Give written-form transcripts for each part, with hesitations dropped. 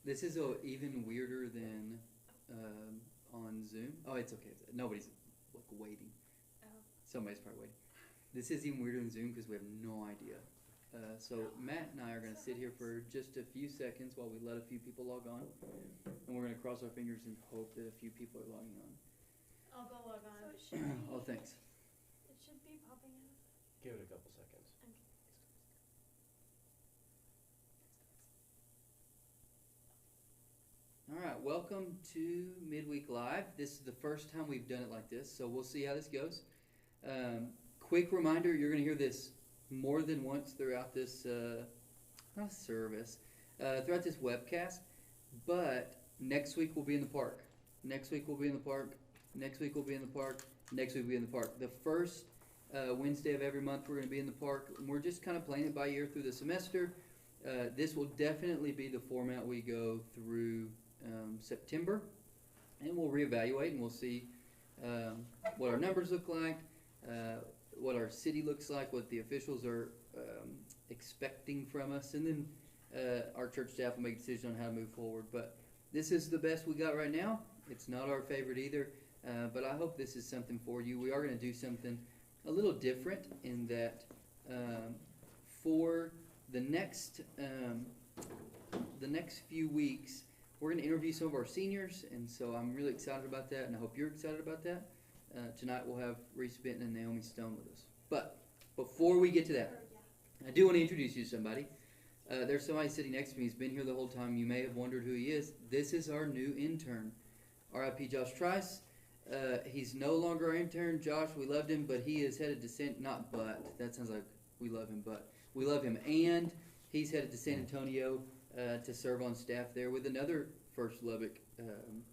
This is even weirder than on Zoom. Oh, it's okay. Nobody's like waiting. Oh. Somebody's probably waiting. This is even weirder than Zoom because we have no idea. So Matt and I are going to sit here for just a few seconds while we let a few people log on, and we're going to cross our fingers and hope that a few people are logging on. I'll go log on. So it should be, Oh, thanks. it should be popping up. Give it a couple seconds. Okay. All right, welcome to Midweek Live. This is the first time we've done it like this, so we'll see how this goes. Quick reminder, you're going to hear this more than once throughout this not service, throughout this webcast, but next week we'll be in the park. Next week we'll be in the park. Next week we'll be in the park. Next week we'll be in the park. The first Wednesday of every month we're going to be in the park. We're just kind of playing it by ear through the semester. This will definitely be the format we go through September, and we'll reevaluate and we'll see what our numbers look like, what our city looks like, what the officials are expecting from us, and then our church staff will make a decision on how to move forward. But this is the best we got right now. It's not our favorite either, but I hope this is something for you. We are going to do something a little different in that for the next few weeks, we're going to interview some of our seniors, and so I'm really excited about that, and I hope you're excited about that. Tonight we'll have Reese Benton and Naomi Stone with us. But before we get to that, I do want to introduce you to somebody. There's somebody sitting next to me who's been here the whole time. You may have wondered who he is. This is our new intern, R.I.P. Josh Trice. He's no longer our intern. Josh, we loved him, but he is headed to that sounds like we love him, but we love him. And he's headed to San Antonio to serve on staff there with another First Lubbock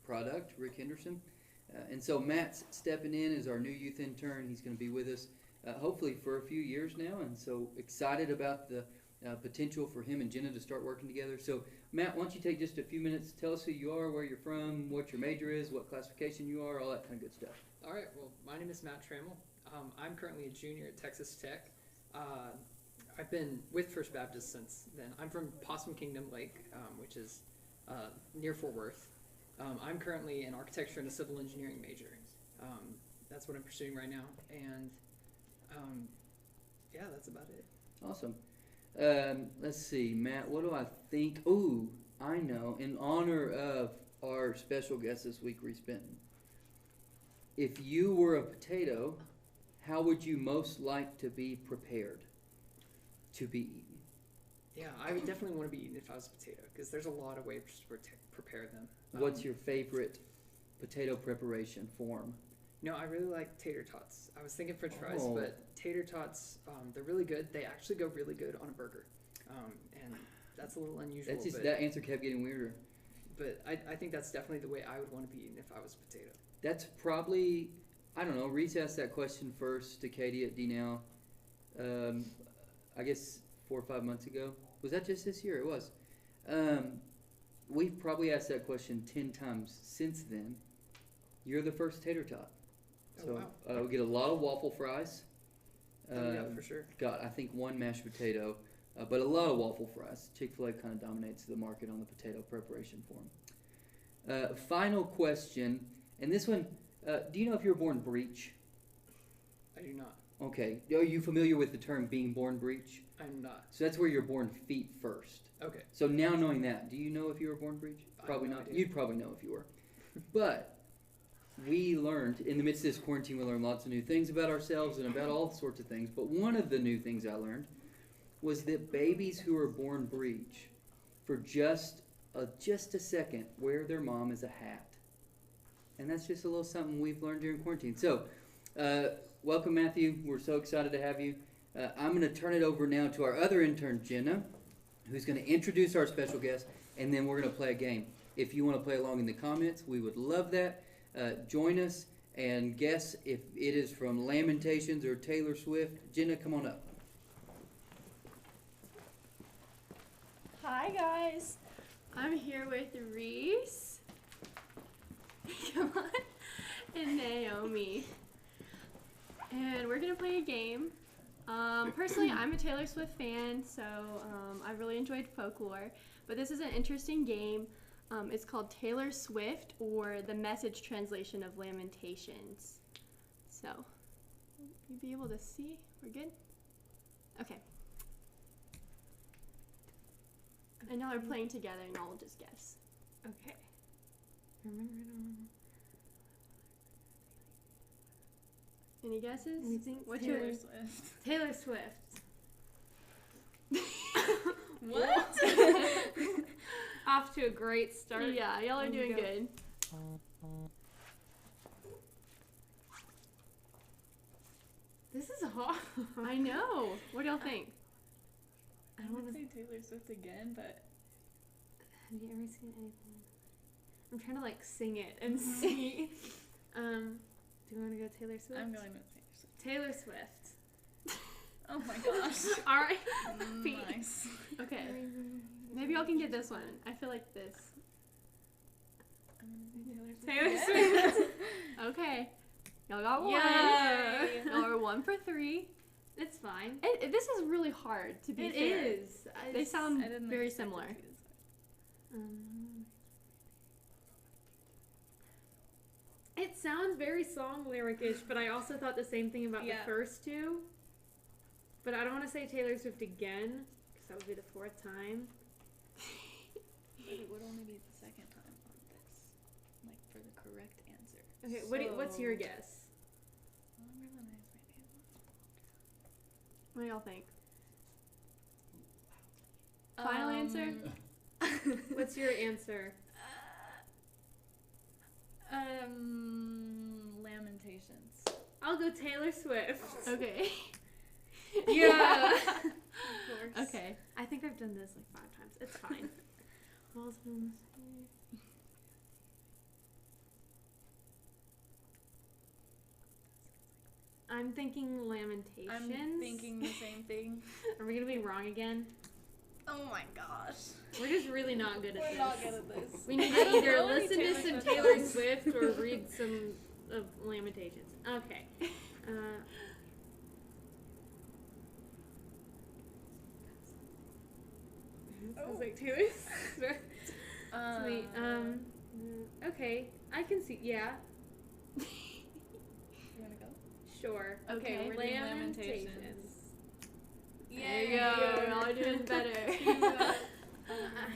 product, Rick Henderson. And so Matt's stepping in as our new youth intern. He's going to be with us hopefully for a few years now, and so excited about the potential for him and Jenna to start working together. So Matt, why don't you take just a few minutes, tell us who you are, where you're from, what your major is, what classification you are, all that kind of good stuff. All right, well, my name is Matt Trammell. I'm currently a junior at Texas Tech. I've been with First Baptist since then. I'm from Possum Kingdom Lake, which is near Fort Worth. I'm currently an architecture and a civil engineering major. That's what I'm pursuing right now, and yeah, that's about it. Awesome. Let's see, Matt, what do I think? Ooh, I know. In honor of our special guest this week, Reese Benton, if you were a potato, how would you most like to be prepared to be eaten? Yeah, I would definitely want to be eaten if I was a potato, because there's a lot of ways to prepare them. What's your favorite potato preparation form? No, I really like tater tots. I was thinking French fries, Oh. but tater tots, they're really good. They actually go really good on a burger, and that's a little unusual. That's just, but, that answer kept getting weirder. But I think that's definitely the way I would want to be eaten if I was a potato. That's probably, I don't know, Reese asked that question first to Katie at D-Now, I guess 4 or 5 months ago. Was that just this year? It was. We've probably asked that question 10 times since then. You're the first tater tot. So Oh, wow. we get a lot of waffle fries. Yeah, for sure. Got, I think, 1 mashed potato, but a lot of waffle fries. Chick-fil-A kind of dominates the market on the potato preparation form. Final question, and this one, do you know if you were born breech? I do not. Okay. Are you familiar with the term being born breech? I'm not. So that's where you're born feet first. Okay. So now knowing that, do you know if you were born breech? I have Probably no not. idea. You'd probably know if you were. But we learned, in the midst of this quarantine, we learned lots of new things about ourselves and about all sorts of things. But one of the new things I learned was that babies who are born breech, for just a second, wear their mom as a hat. And that's just a little something we've learned during quarantine. So, welcome, Matthew. We're so excited to have you. I'm going to turn it over now to our other intern, Jenna, who's going to introduce our special guest, and then we're going to play a game. If you want to play along in the comments, we would love that. Join us and guess if it is from Lamentations or Taylor Swift. Jenna, come on up. Hi guys, I'm here with Reese, come on, and Naomi, and we're gonna play a game. Personally, I'm a Taylor Swift fan, so I really enjoyed Folklore. But this is an interesting game. It's called Taylor Swift, or the message translation of Lamentations. So, you be able to see? We're good? Okay. And now we're playing together, and y'all will just guess. Okay. Remember it all. Any guesses? We think What's Taylor yours? Swift. Taylor Swift. What? Off to a great start. Yeah, y'all are doing Go. good. This is hard. I know. What do y'all think? I I want would to. say Taylor Swift again, but Have you ever seen anything? I'm trying to like sing it and see. Do you want to go Taylor Swift? I'm going with Taylor Swift. Taylor Swift. Oh my gosh. All right. Nice. Okay. Maybe y'all can get this one. I feel like this. Taylor Yeah. Swift. Okay. Y'all got one. Yay. Y'all are 1 for 3. It's fine. This is really hard, to be It fair. is. They sound I didn't very expect it similar. to be this hard. It sounds very song lyric-ish, but I also thought the same thing about Yeah. the first two. But I don't want to say Taylor Swift again, because that would be the 4th time. But it would only be the second time on this, like for the correct answer. Okay, what's your guess? What do y'all think? Final answer? What's your answer? Lamentations. I'll go Taylor Swift. Okay. Yeah. Of course. Okay. I think I've done this like 5 times. It's fine. I'm thinking Lamentations. I'm thinking the same thing. Are we gonna be wrong again? Oh my gosh. We're just really not good at We're this. not good at this. We need I to don't either know any listen to Taylor some Swift Taylor songs. Swift or read some of Lamentations. Okay. Sounds like Taylor Swift. Sweet. Okay. I can see. Yeah. You wanna go? Sure. Okay. we're doing Lamentations. There you go. Y'all are doing better.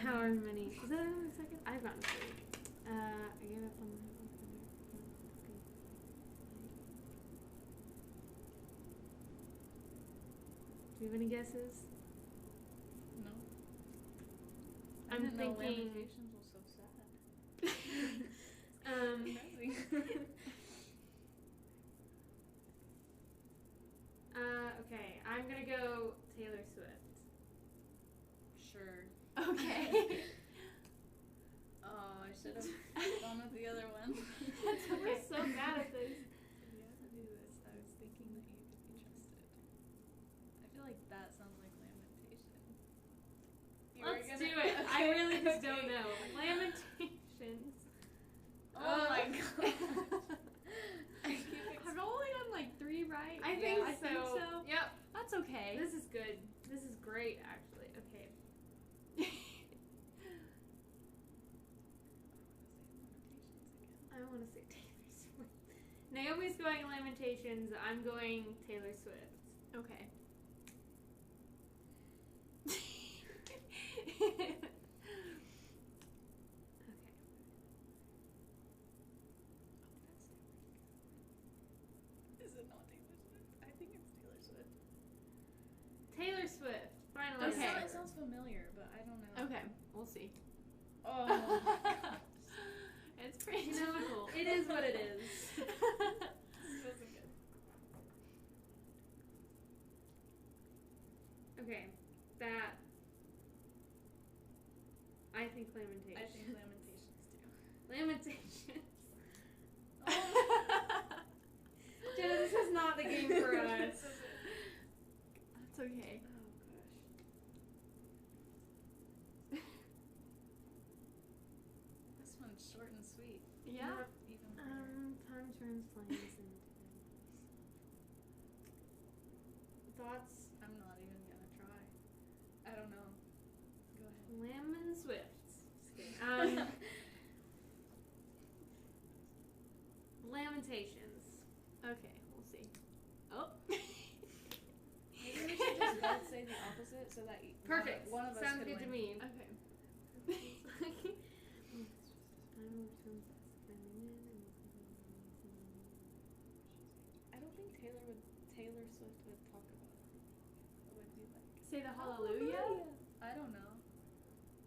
However many. Is that in a second? I've gotten 3. I gave up on the. Do you have any guesses? No. I'm I didn't know thinking- Lamentations was so sad. Depressing. Okay. I'm gonna go Taylor Swift. Sure. Okay. Oh, I should have gone with the other one. We're so bad at this. If you had to do this, I was thinking that you could be trusted. I feel like that sounds like lamentation. You were Let's gonna- do it. I really just Okay. don't know. Lamentations. Oh my god. I keep I've only done like 3 right. I Yeah, think I so. think so. Yep. That's okay. This is good. This is great, actually. Okay. I want to say Taylor Swift. Naomi's going Lamentations. I'm going Taylor Swift. Okay. Is it not Taylor Swift? I think it's Taylor Swift. Taylor Swift. Final Okay. answer. It sounds familiar, but I don't know. Okay. We'll see. Oh. It's pretty You know, difficult. it is what it is. This wasn't good. Okay. That. I think Lamentations. I think Lamentations too. Lamentations. Oh. Jenna, this is not the game for us. That's okay. Oh gosh. This one's short and sweet. Yeah. Even harder. Time turns flames into thoughts? I'm not even gonna try. I don't know. Go ahead. Lemon Swift. Just kidding. Lamentations. Okay, we'll see. Oh. Maybe we should just both say the opposite so that Perfect. one of us Sounds could good to win. me. Okay. I don't think Taylor Swift would talk about it. It would be like Say the hallelujah. I don't know.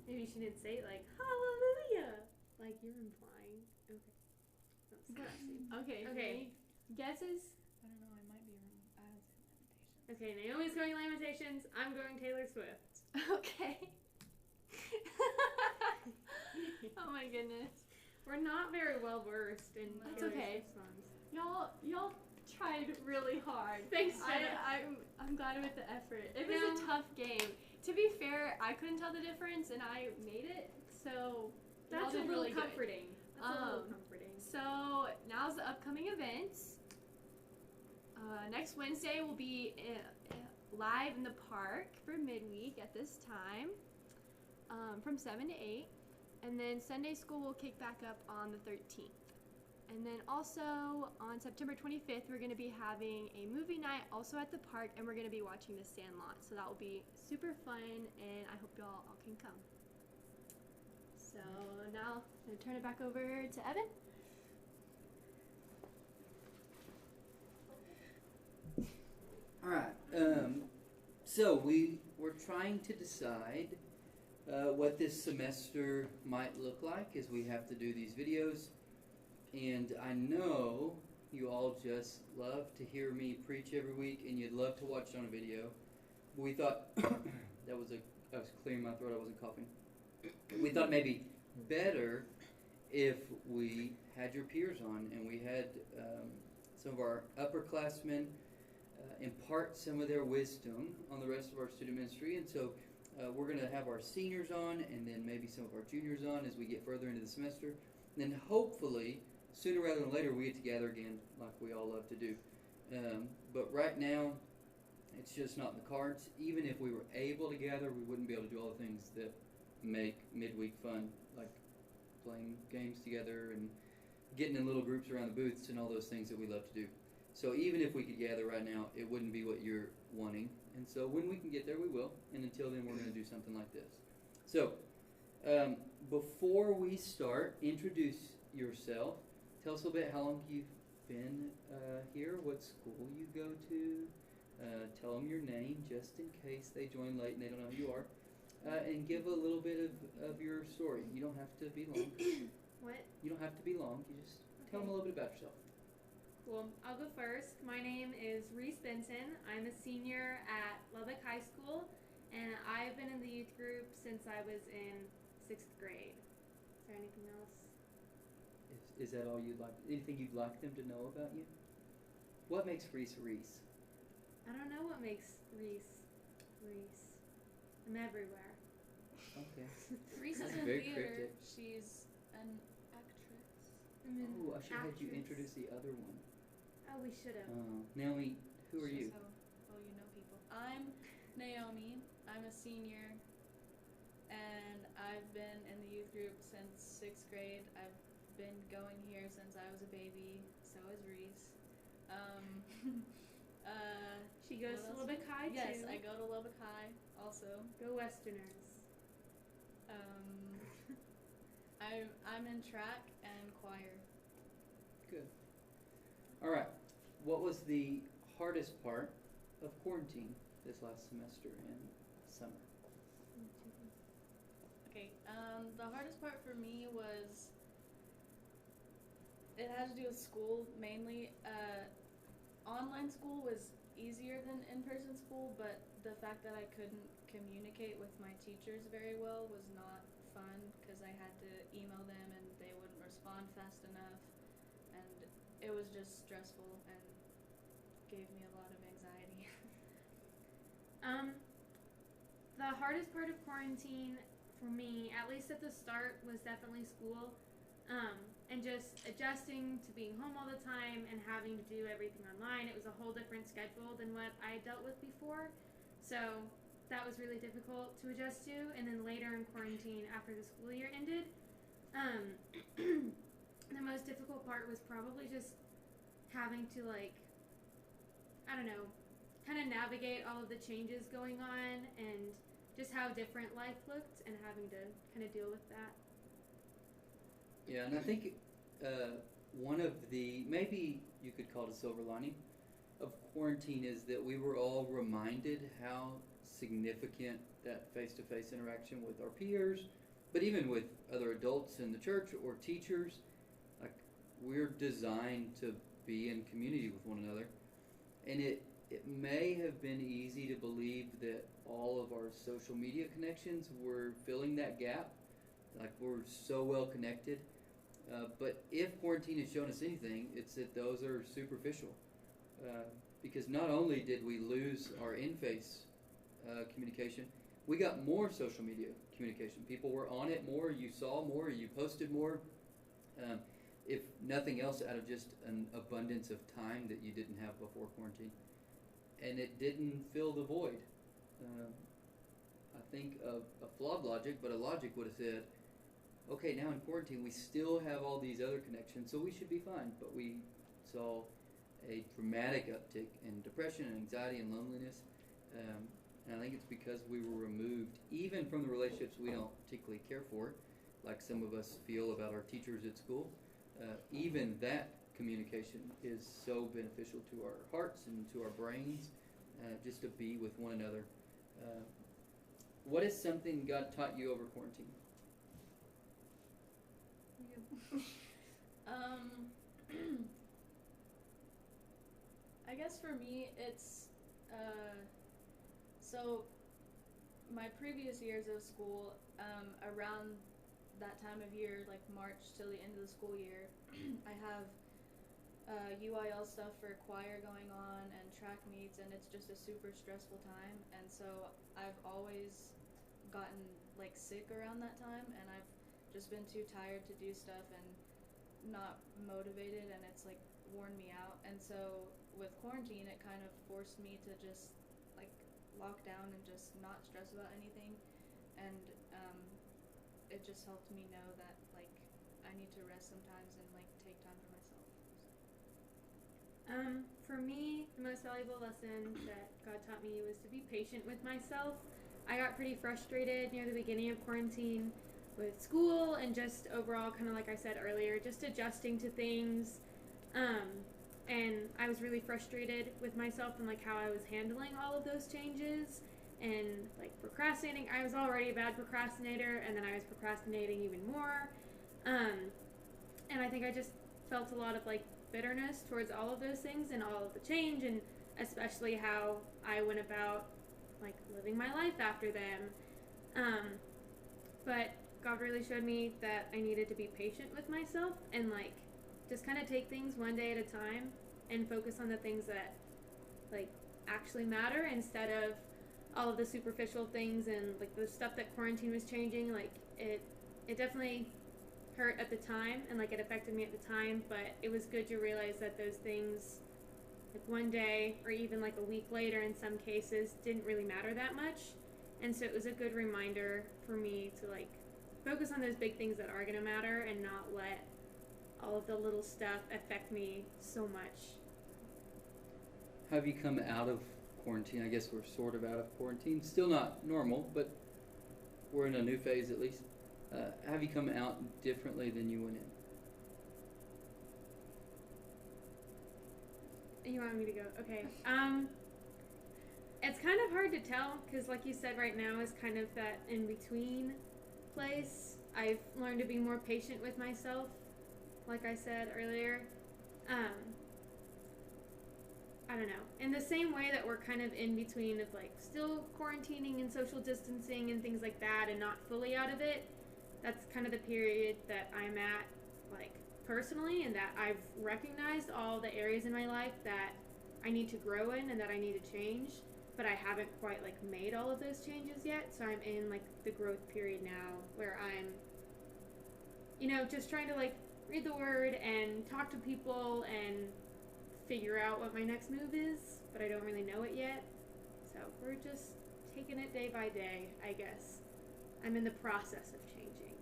Maybe she didn't say it like hallelujah, like you're implying. Okay. That's classy. Okay. Okay. Any guesses? I don't know. I might be wrong. I would say Lamentations. Okay, Naomi's going Lamentations. I'm going Taylor Swift. Okay. Oh my goodness. We're not very well versed in That's Taylor okay. Swift songs. Y'all tried really hard. Thanks, Jenna. I'm glad with the effort. It No. was a tough game. To be fair, I couldn't tell the difference, and I made it. So That's y'all a did little really good. comforting. That's a little Um, comforting. So now's the upcoming events. Next Wednesday we'll be live in the park for midweek at this time, from 7 to 8. And then Sunday school will kick back up on the 13th. And then also on September 25th, we're going to be having a movie night also at the park, and we're going to be watching The Sandlot. So that will be super fun, and I hope y'all all can come. So now I'm going to turn it back over to Evan. All right. So we were trying to decide what this semester might look like as we have to do these videos. And I know you all just love to hear me preach every week, and you'd love to watch it on a video. But we thought I was clearing my throat. I wasn't coughing. We thought maybe better if we had your peers on, and we had some of our upperclassmen impart some of their wisdom on the rest of our student ministry. And so we're going to have our seniors on, and then maybe some of our juniors on as we get further into the semester. And then hopefully, sooner rather than later, we get together again like we all love to do. But right now, it's just not in the cards. Even if we were able to gather, we wouldn't be able to do all the things that make midweek fun, like playing games together and getting in little groups around the booths and all those things that we love to do. So even if we could gather right now, it wouldn't be what you're wanting. And so when we can get there, we will. And until then, we're going to do something like this. So before we start, introduce yourself. Tell us a little bit how long you've been here, what school you go to. Tell them your name just in case they join late and they don't know who you are. And give a little bit of your story. You don't have to be long. What? You don't have to be long. You just tell them a little bit about yourself. Cool. I'll go first. My name is Reese Benson. I'm a senior at Lubbock High School, and I've been in the youth group since I was in 6th grade. Is there anything else? Is that all you'd like? Anything you'd like them to know about you? What makes Reese Reese? I don't know what makes Reese Reese. I'm everywhere. Okay. Reese is That's in very theater. cryptic. She's an actress. I'm an Oh, I should have had you actress. introduce the other one. Oh, we should have. Naomi, who are you? Just how well you know people. I'm Naomi. I'm a senior, and I've been in the youth group since 6th grade. I've been going here since I was a baby. So is Reese. She goes What to else? Lubbock High Yes, too. I go to Lubbock High also. Go Westerners. I'm in track and choir. Good. All right. What was the hardest part of quarantine this last semester and summer? Okay, the hardest part for me was, it had to do with school mainly. Online school was easier than in-person school, but the fact that I couldn't communicate with my teachers very well was not fun because I had to email them and they wouldn't respond fast enough, and it was just stressful and gave me a lot of anxiety. The hardest part of quarantine for me, at least at the start, was definitely school. And just adjusting to being home all the time and having to do everything online. It was a whole different schedule than what I dealt with before. So that was really difficult to adjust to. And then later in quarantine, after the school year ended, the most difficult part was probably just having to, like, I don't know, kind of navigate all of the changes going on and just how different life looked and having to kind of deal with that. Yeah, and I think one of the, maybe you could call it a silver lining of quarantine, is that we were all reminded how significant that face-to-face interaction with our peers, but even with other adults in the church or teachers, like, we're designed to be in community with one another. And it may have been easy to believe that all of our social media connections were filling that gap, like we're so well connected. But if quarantine has shown us anything, it's that those are superficial. Because not only did we lose our in-face communication, we got more social media communication. People were on it more, you saw more, you posted more. If nothing else, out of just an abundance of time that you didn't have before quarantine. And it didn't fill the void. I think a flawed logic, but a logic would have said, okay, now in quarantine we still have all these other connections, so we should be fine. But we saw a dramatic uptick in depression and anxiety and loneliness. And I think it's because we were removed even from the relationships we don't particularly care for, like some of us feel about our teachers at school. Even that communication is so beneficial to our hearts and to our brains, just to be with one another. What is something God taught you over quarantine? I guess for me, it's so my previous years of school, around that time of year, like March till the end of the school year, I have UIL stuff for choir going on and track meets, and it's just a super stressful time. And so I've always gotten like sick around that time, and I've just been too tired to do stuff and not motivated, and it's like worn me out. And so with quarantine, it kind of forced me to just like lock down and just not stress about anything, and it just helped me know that like I need to rest sometimes and like take time for myself. For me, the most valuable lesson that God taught me was to be patient with myself. I got pretty frustrated near the beginning of quarantine with school and just overall, kind of like I said earlier, just adjusting to things. And I was really frustrated with myself and like how I was handling all of those changes and like procrastinating. I was already a bad procrastinator, and then I was procrastinating even more. And I think I just felt a lot of like bitterness towards all of those things and all of the change, and especially how I went about like living my life after them. But God really showed me that I needed to be patient with myself and like just kind of take things one day at a time and focus on the things that like actually matter instead of all of the superficial things and like the stuff that quarantine was changing. Like it definitely hurt at the time, and like it affected me at the time, but it was good to realize that those things like one day or even like a week later in some cases didn't really matter that much. And so it was a good reminder for me to like focus on those big things that are going to matter and not let all of the little stuff affect me so much. Have you come out of quarantine? I guess we're sort of out of quarantine. Still not normal, but we're in a new phase at least. Have you come out differently than you went in? You want me to go? Okay. It's kind of hard to tell because, like you said, right now is kind of that in-between place. I've learned to be more patient with myself, like I said earlier. I don't know. In the same way that we're kind of in between of like still quarantining and social distancing and things like that and not fully out of it, that's kind of the period that I'm at, like personally, and that I've recognized all the areas in my life that I need to grow in and that I need to change, but I haven't quite like made all of those changes yet. So I'm in like the growth period now where I'm just trying to like read the word and talk to people and figure out what my next move is, but I don't really know it yet. So we're just taking it day by day, I guess. I'm in the process of changing.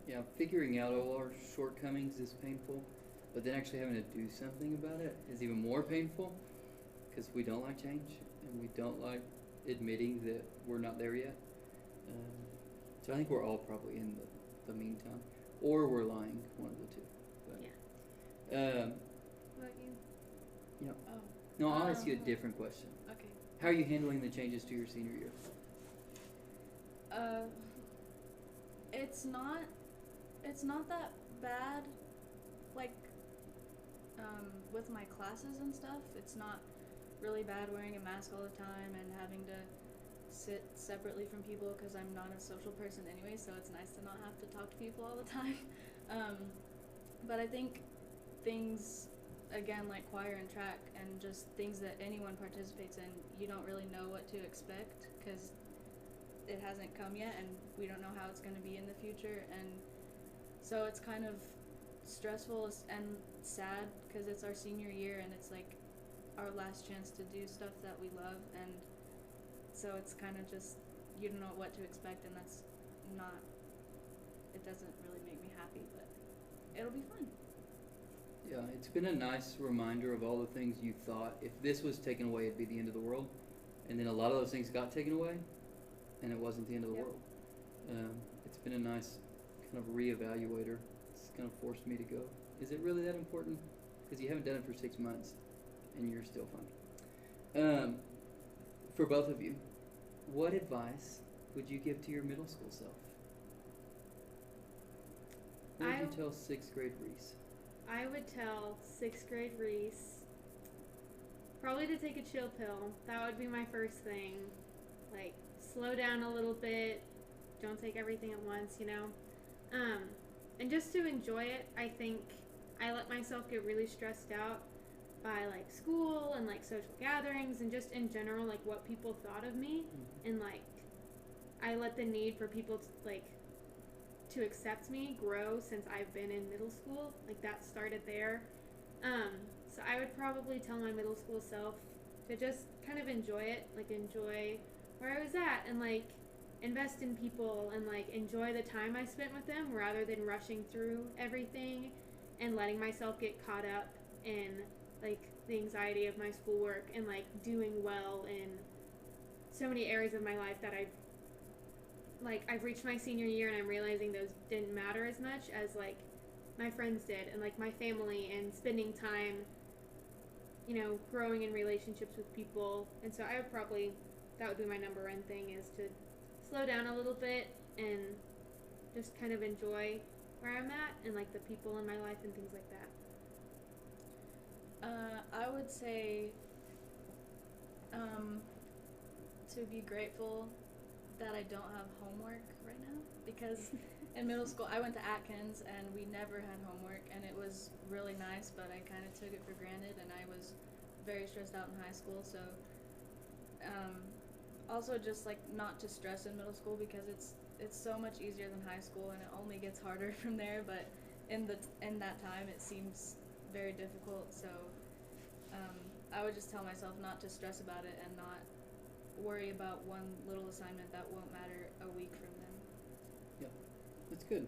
Yeah, figuring out all our shortcomings is painful, but then actually having to do something about it is even more painful because we don't like change and we don't like admitting that we're not there yet. So I think we're all probably in the meantime, or we're lying, one of the two. But, What about you? Oh, no, I'll ask you a different question. okay. How are you handling the changes to your senior year? It's not that bad. Like, with my classes and stuff, it's not really bad wearing a mask all the time and having to sit separately from people because I'm not a social person anyway, so it's nice to not have to talk to people all the time. But I think things, again, like choir and track and just things that anyone participates in, you don't really know what to expect because it hasn't come yet and we don't know how it's going to be in the future, and so it's kind of stressful and sad because it's our senior year and it's like our last chance to do stuff that we love, and so it's kind of just, you don't know what to expect, and that's not, it doesn't really make me happy, but it'll be fun. Yeah, it's been a nice reminder of all the things you thought if this was taken away it'd be the end of the world, and then a lot of those things got taken away and it wasn't the end of the Yep. world. It's been a nice kind of reevaluator. It's kind of forced me to go, is it really that important? Because you haven't done it for 6 months and you're still fine. For both of you, what advice would you give to your middle school self? What would you tell 6th grade Reese? I would tell 6th grade Reese probably to take a chill pill. That would be my first thing. Like, slow down a little bit. Don't take everything at once, and just to enjoy it. I think I let myself get really stressed out by like school and like social gatherings and just in general like what people thought of me, and like I let the need for people to accept me grow since I've been in middle school. Like that started there. So I would probably tell my middle school self to just kind of enjoy it, like enjoy where I was at and like invest in people and like enjoy the time I spent with them rather than rushing through everything and letting myself get caught up in like the anxiety of my schoolwork and like doing well in so many areas of my life that I've reached my senior year and I'm realizing those didn't matter as much as like my friends did, and like my family and spending time, growing in relationships with people. And so I would probably, that would be my number one thing, is to slow down a little bit and just kind of enjoy where I'm at and like the people in my life and things like that. I would say to be grateful that I don't have homework right now, because in middle school I went to Atkins and we never had homework, and it was really nice, but I kind of took it for granted, and I was very stressed out in high school. So also just like not to stress in middle school because it's so much easier than high school and it only gets harder from there, but in that time it seems very difficult. So I would just tell myself not to stress about it and not worry about one little assignment that won't matter a week from then. Yep, that's good.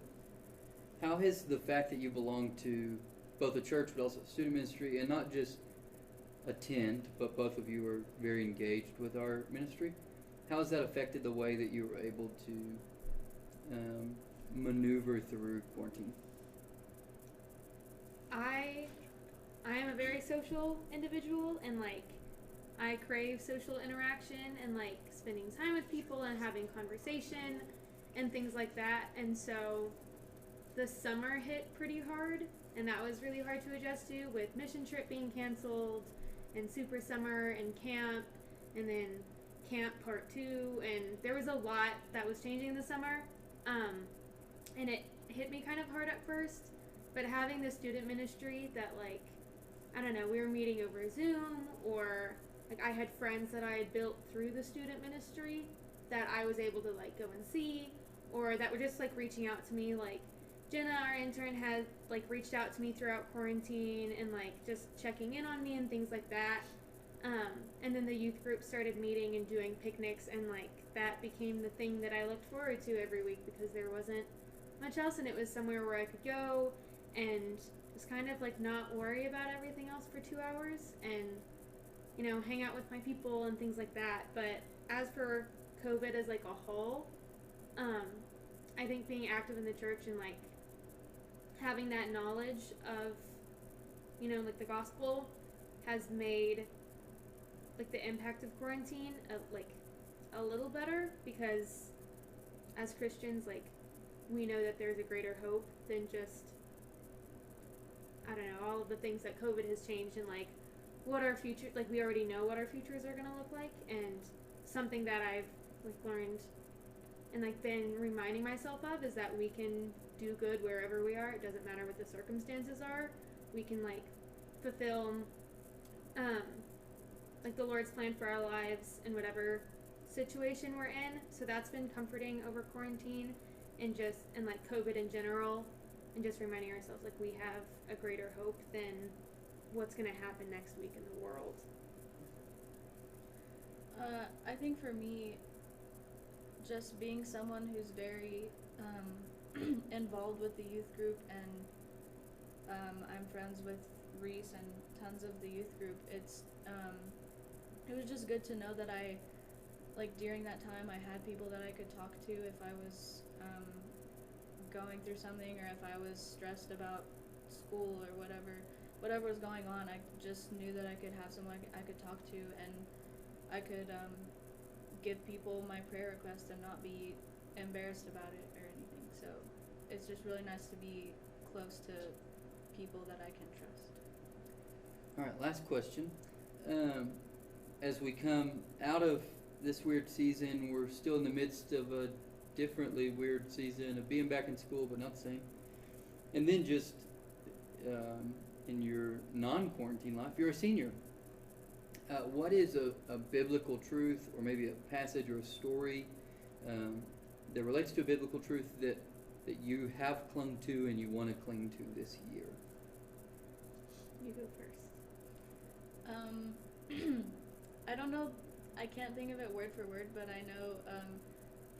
How has the fact that you belong to both a church but also a student ministry, and not just attend, but both of you are very engaged with our ministry, how has that affected the way that you were able to maneuver through quarantine? I am a very social individual, and like I crave social interaction and like spending time with people and having conversation and things like that. And so the summer hit pretty hard, and that was really hard to adjust to, with mission trip being canceled and super summer and camp and then camp part 2, and there was a lot that was changing in the summer, and it hit me kind of hard at first. But having the student ministry that, like, I don't know, we were meeting over Zoom, or like I had friends that I had built through the student ministry that I was able to like go and see, or that were just like reaching out to me like, Jenna, our intern, had like reached out to me throughout quarantine and like just checking in on me and things like that. And then the youth group started meeting and doing picnics, and like that became the thing that I looked forward to every week because there wasn't much else, and it was somewhere where I could go and just kind of like not worry about everything else for 2 hours and, you know, hang out with my people and things like that. But as for COVID as like a whole, I think being active in the church and like having that knowledge of, you know, like the gospel has made like the impact of quarantine like a little better, because as Christians, like, we know that there's a greater hope than just, I don't know, all of the things that COVID has changed, and like what our future, like we already know what our futures are gonna look like. And something that I've like learned and like been reminding myself of is that we can do good wherever we are. It doesn't matter what the circumstances are. We can like fulfill like the Lord's plan for our lives in whatever situation we're in. So that's been comforting over quarantine and like COVID in general, and just reminding ourselves like we have a greater hope than what's going to happen next week in the world. I think for me, just being someone who's very involved with the youth group, and I'm friends with Reese and tons of the youth group, it was just good to know that I, like during that time, I had people that I could talk to if I was going through something, or if I was stressed about school or whatever was going on. I just knew that I could have someone I could talk to, and I could give people my prayer requests and not be embarrassed about it or anything. So it's just really nice to be close to people that I can trust. All right, last question. As we come out of this weird season, we're still in the midst of a differently weird season of being back in school, but not the same. And then just in your non-quarantine life, you're a senior. What is a biblical truth, or maybe a passage or a story that relates to a biblical truth that you have clung to and you want to cling to this year? You go first. I don't know, I can't think of it word for word, but I know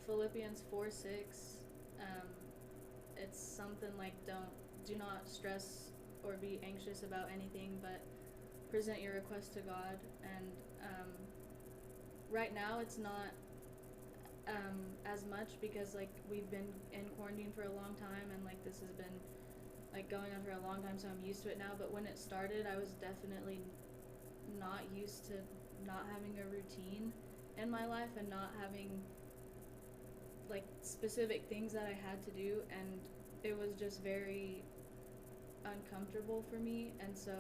Philippians 4:6. It's something like do not stress or be anxious about anything, but present your request to God. And right now it's not as much, because like we've been in quarantine for a long time, and like this has been like going on for a long time, so I'm used to it now. But when it started, I was definitely not used to not having a routine in my life and not having like specific things that I had to do, and it was just very uncomfortable for me. And so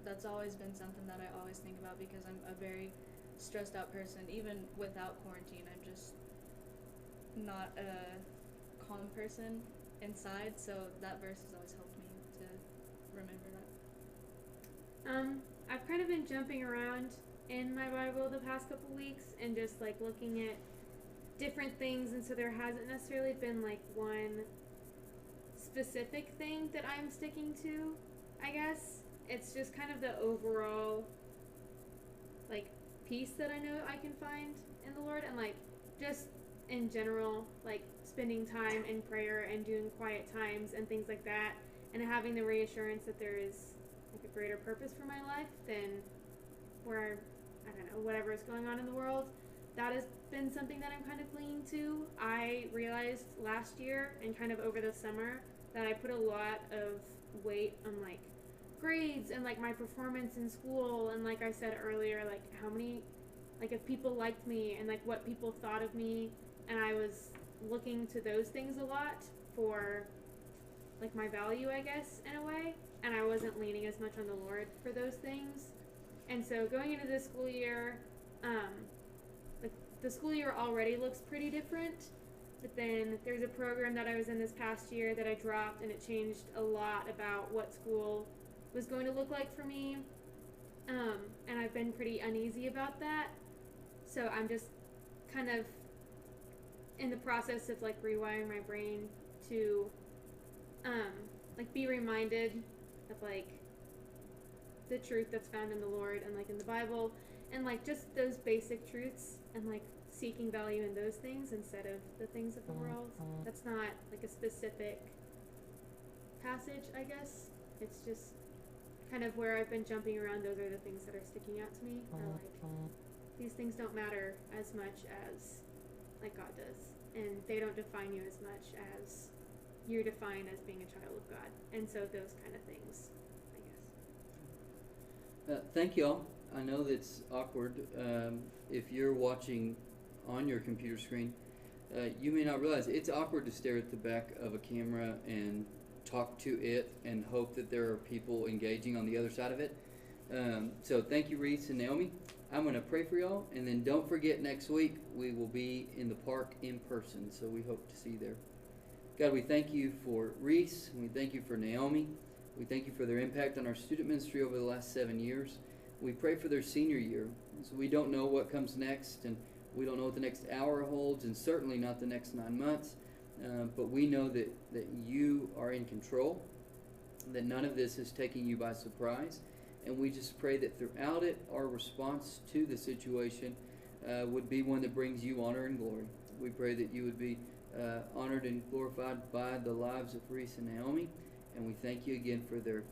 that's always been something that I always think about, because I'm a very stressed out person. Even without quarantine, I'm just not a calm person inside, so that verse has always helped me to remember that. I've kind of been jumping around in my Bible the past couple weeks and just like looking at different things, and so there hasn't necessarily been like one specific thing that I'm sticking to, I guess. It's just kind of the overall like peace that I know I can find in the Lord, and like just in general, like spending time in prayer and doing quiet times and things like that, and having the reassurance that there is like a greater purpose for my life than where, I don't know, whatever is going on in the world. That has been something that I'm kind of clinging to. I realized last year and kind of over the summer that I put a lot of weight on like grades and like my performance in school, and like I said earlier, like how many, like if people liked me and like what people thought of me, and I was looking to those things a lot for like my value, I guess, in a way, and I wasn't leaning as much on the Lord for those things. And so going into this school year, like the school year already looks pretty different, but then there's a program that I was in this past year that I dropped, and it changed a lot about what school was going to look like for me, and I've been pretty uneasy about that. So I'm just kind of in the process of like rewiring my brain to like be reminded of like the truth that's found in the Lord and like in the Bible, and like just those basic truths, and like seeking value in those things instead of the things of the world. That's not like a specific passage, I guess. It's just kind of where I've been jumping around. Those are the things that are sticking out to me. Are like these things don't matter as much as like God does, and they don't define you as much as you're defined as being a child of God. And so those kind of things, I guess. Thank y'all. I know that's awkward. If you're watching on your computer screen, you may not realize it's awkward to stare at the back of a camera and talk to it and hope that there are people engaging on the other side of it. So thank you, Reese and Naomi. I'm going to pray for y'all, and then don't forget next week we will be in the park in person, so we hope to see you there. God, we thank you for Reese, and we thank you for Naomi. We thank you for their impact on our student ministry over the last 7 years. We pray for their senior year. So we don't know what comes next, and we don't know what the next hour holds, and certainly not the next 9 months. But we know that you are in control, that none of this is taking you by surprise. And we just pray that throughout it, our response to the situation would be one that brings you honor and glory. We pray that you would be honored and glorified by the lives of Reese and Naomi. And we thank you again for their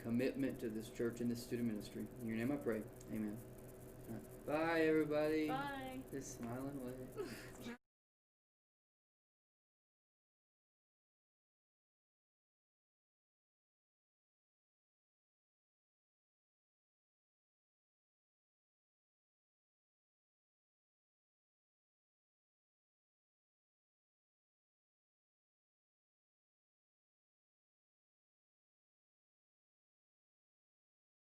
commitment to this church and this student ministry. In your name I pray. Amen. Bye, everybody. Bye. Just smiling away.